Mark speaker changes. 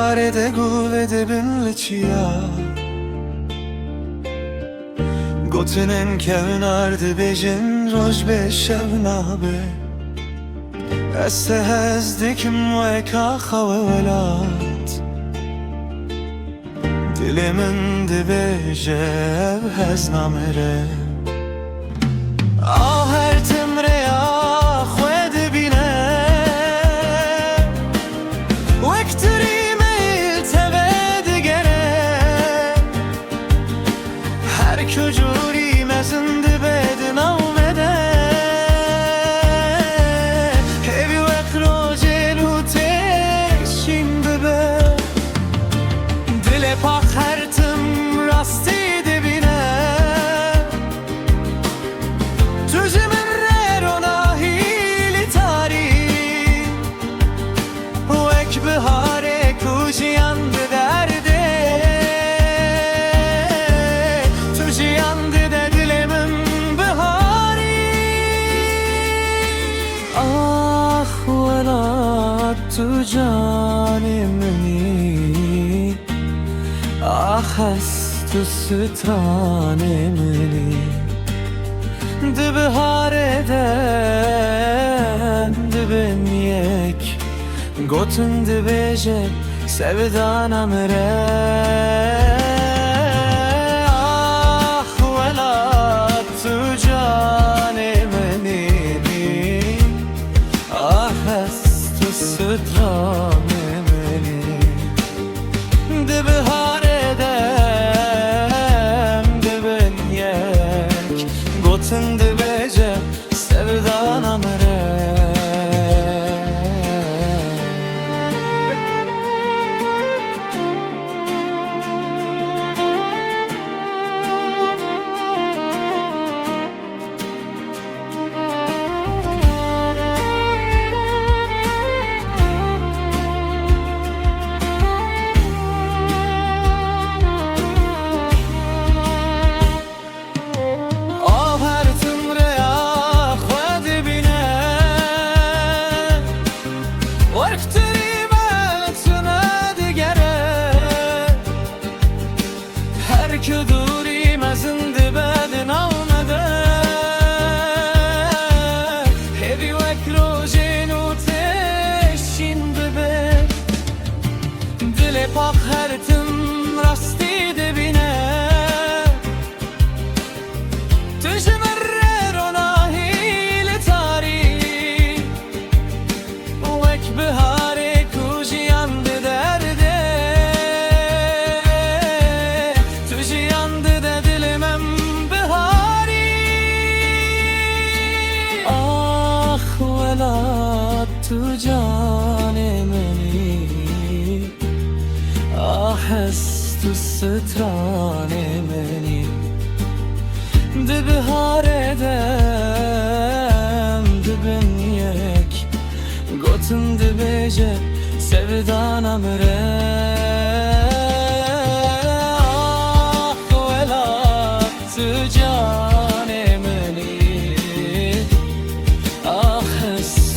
Speaker 1: بهاره ده گوله ده بین لچیا گوتنن کنارده بجن روش به شب نابه استهزدکم و اکا خوالات دلمن ده بجب هز نامره آهر تمره یا خود بینه وکتری میل تبه دگره هر کجوری مزنده بدن آمده هبی وقت جلو تشین ببه دل پاک هر تم راستی دبینه توجه من رona hili tari و ek behare kujiyandı derde tujiyandı de dilemin behari ah vela tu canimni ah hast stranemni de behareden de beniyek gotun de beje sevdan amre ah vela tu canemni ah hast stranemni de behareden de beniyek gotun de beje sevdan amre كدوري ما زند بدن آمده هبی وکلو جنو تشین ببه دل پاک هر تم راستی دبینه تجه مررona hili tari وک بهاره kujiyandı derde tu canemni ah hast stranemni de behareden de beniyek gotun de beje sevdan amre ah vela tu canemni ah hast